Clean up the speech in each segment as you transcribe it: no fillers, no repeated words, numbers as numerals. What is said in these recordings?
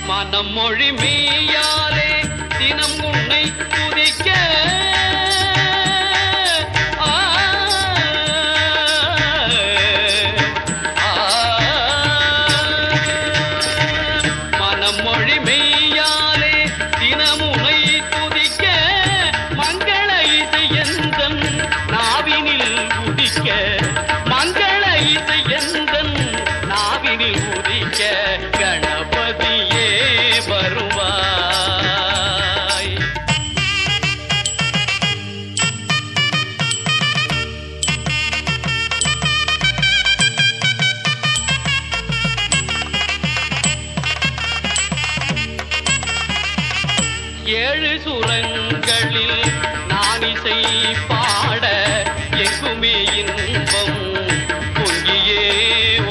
மனம் மொழி மெய்யாலே தினம் உன்னை துதிக்க மனம் மொழி மெய்யாலே தினம் உன்னை துதிக்க மங்கள இசை எந்தன் நாவினில் உதிக்க மங்கள இசை எந்தன் நாவினில் உதிக்க கணபதியே வருவாய். ஏழு சுரங்களில் நான் இசை பாட எங்குமே இன்பம் பொங்கியே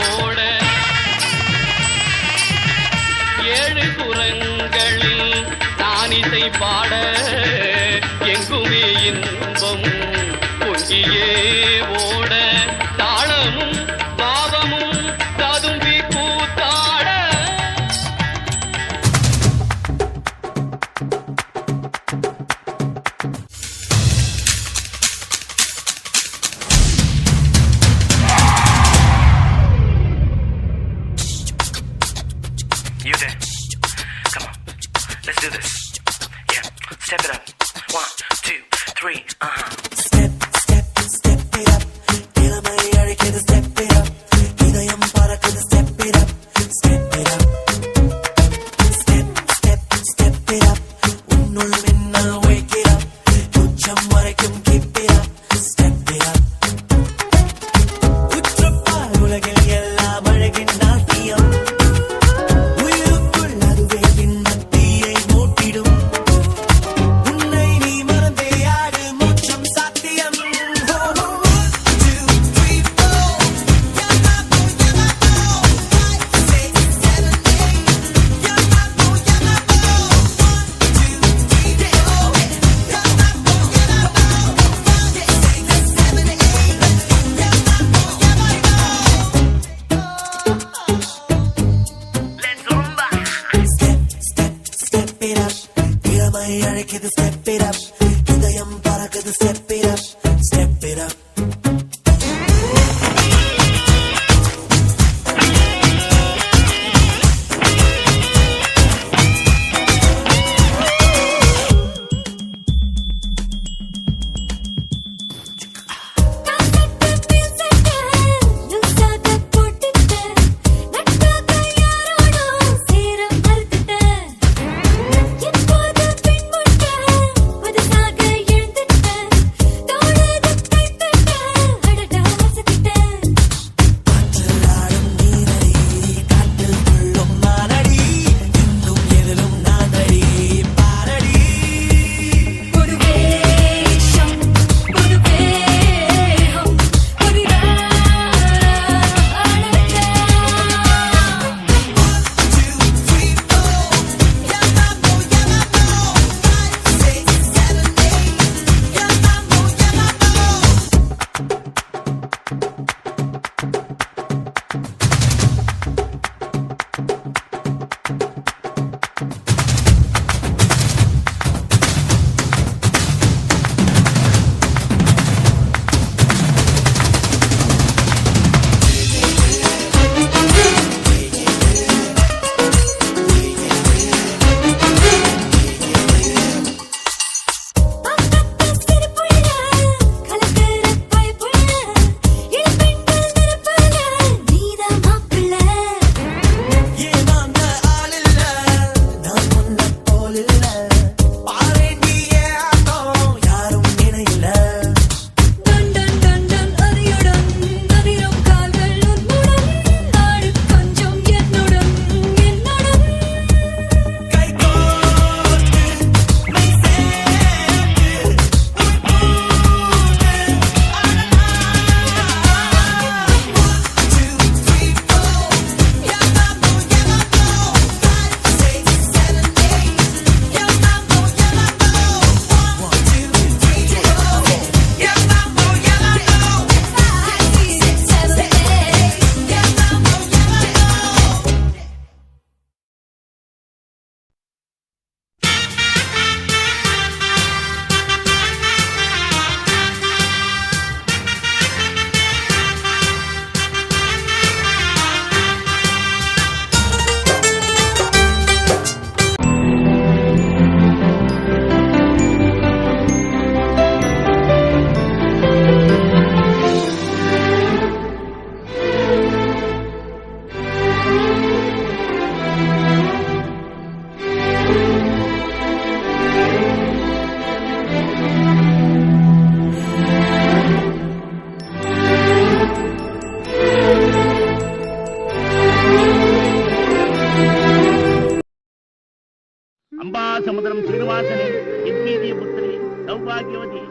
ஓட ஏழு சுரங்களில் நான் இசை பாட எங்குமே இன்பம் பொங்கியே ஓட தாளமும் பாவமும் ததும்பி கூத்தாட You there? Come on, let's do this. Yeah, step it up. 1, 2, 3, Step, step, step it up. இளமை அழைக்குது step it up. இதயம் பறக்குது step it up. Step it up. Step, step, step it up. உன்னுள் மின்னல் wake it up. உச்சம் வரைக்கும் keep it up. Step it up. உற்றப்பால் உலகில் எல்லாம் அழகின் நாட்டியம். Step it up, இதயம் பறக்குது step it up, step it up. புதுசா ಅಂಬಾಸಮುದ್ರಂ ಶ್ರೀನಿವಾಸನೇ ಯಜ್ಞೀತಿ ಪುತ್ರಿ ಸೌಭಾಗ್ಯವತಿ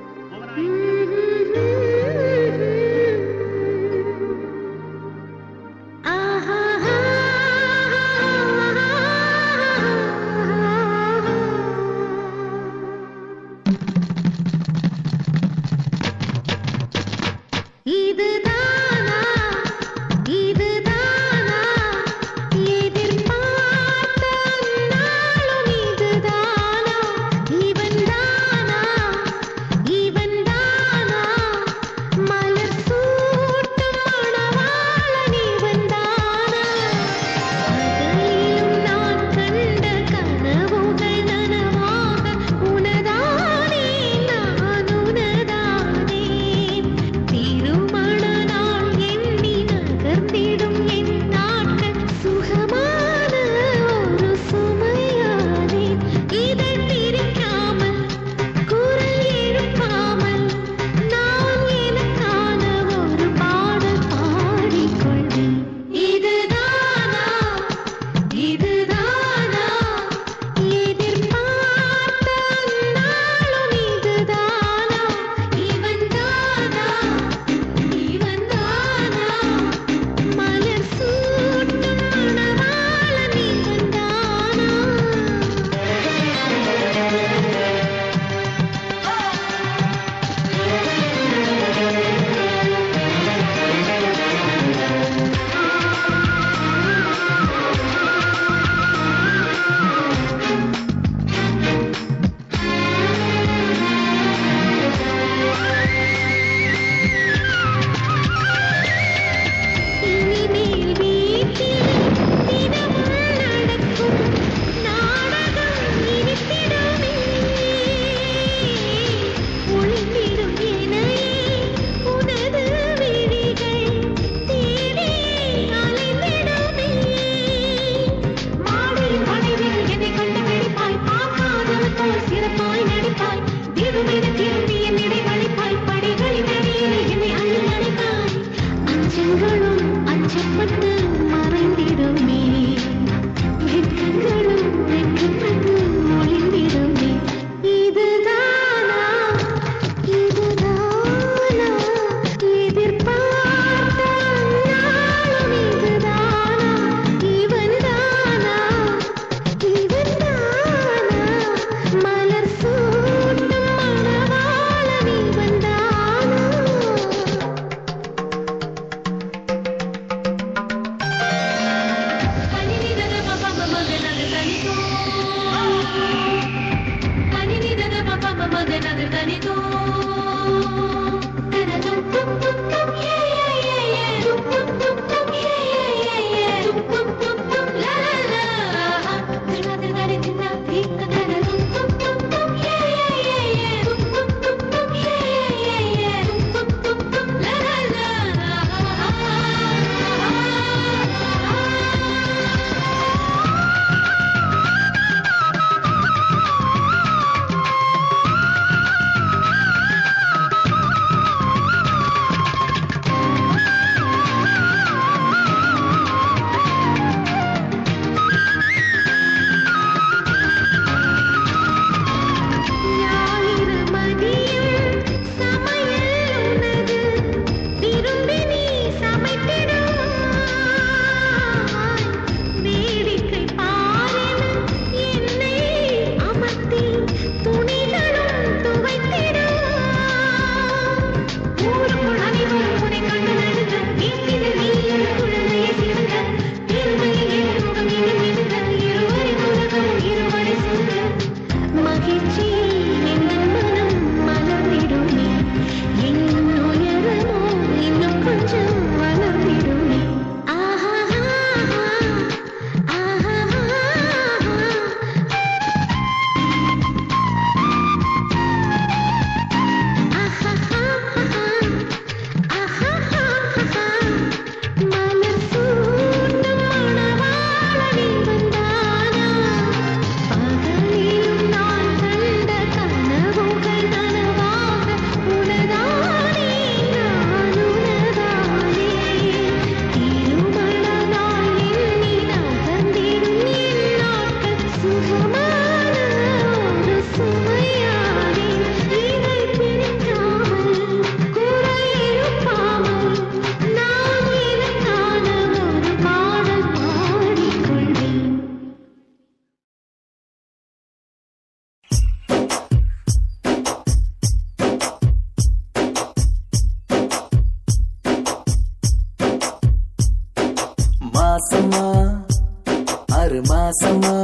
மாசமா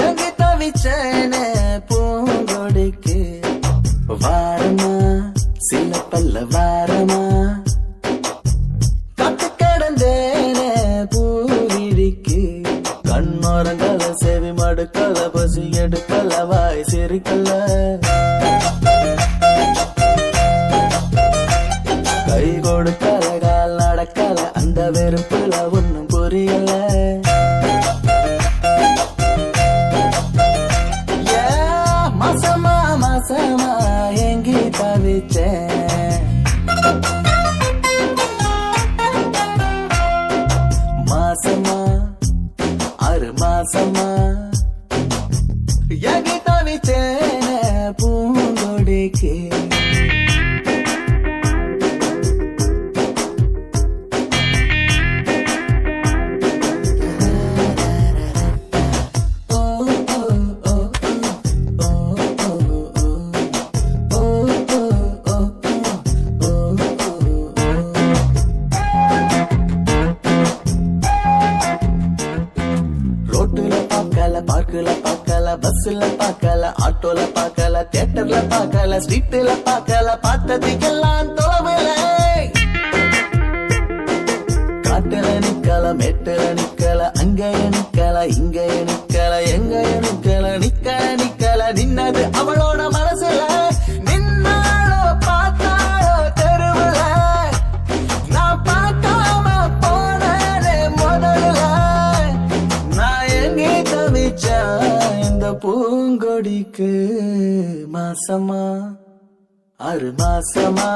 எங்க தவிச்சேன பூங்கொடிக்கு வாரமா சில பல்ல வாரமா கத்து கிடந்தேன பூவிழிக்கு கண்ணோரங்கள செவி மடுக்கல பசி எடுக்கல வாய் சிரிக்கல கை கொடுக்கல கால் நடக்கல அந்த வெறுப்புல ஒன்னும் புரியல மாசமா மாசமா எங்கி தவிச்சேன் மாசமா 6 மாசமா எங்கி தவிச்சேன் பூங்கொடிக்கு ரோட்டுல பார்க்கல பார்க்கல பார்க்கல பஸ்ல பார்க்கல ஆட்டோல பார்க்கல தியேட்டர்ல பார்க்கல ஸ்ட்ரீட்ல பார்க்கல பார்த்ததுக்கெல்லாம் தொலைவில காட்டுல நிக்கல மேட்டுல நிக்கல அங்கய நிக்கல இங்கய நிக்கல எங்கய நிக்கல நிக்கல நின்னது அவளோட மனசுல நின்னாளோ பார்த்தாளோ தெருவுல நான் பார்க்காம போனே முதல்ல நான் எங்கே தவிச்சேன் இந்த பூங்கொடிக்கு மாசமா 6 மாசமா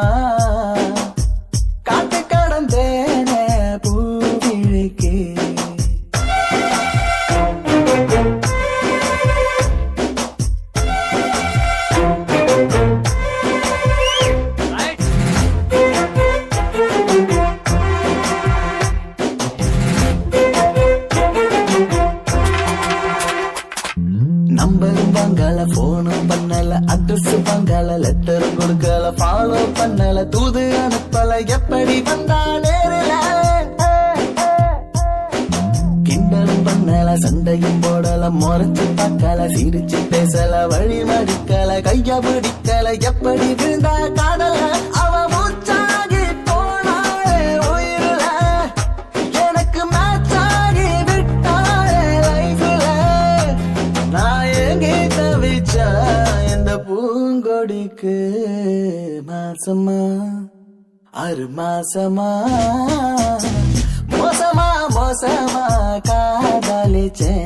காத்து கடந்தேனே பூவிழிக்கு நம்பரும் வாங்கல போனும் பண்ணல அட்ரஸ் வாங்கல லெட்டரும் கொடுக்கல ஃபாலோ பண்ணல தூது அனுப்பல எப்படி வந்தா நேரில கிண்டலும் பண்ணல சண்டையும் போடல முறைச்சு பார்க்கல சிரிச்சு பேசல வழி மடிக்கல கைய பிடிக்கல எப்படி விழுந்தா காதல அவ மூச்சாகி போனாளே உயிரில எனக்கு மேட்சாகி விட்டாளே லைஃப்ல நான் எங்கே தவிச்சா இந்த பூங்கொடிக்கு மாசமா 6 மாசமா மோசமா மோசமா காதலிச்சேன்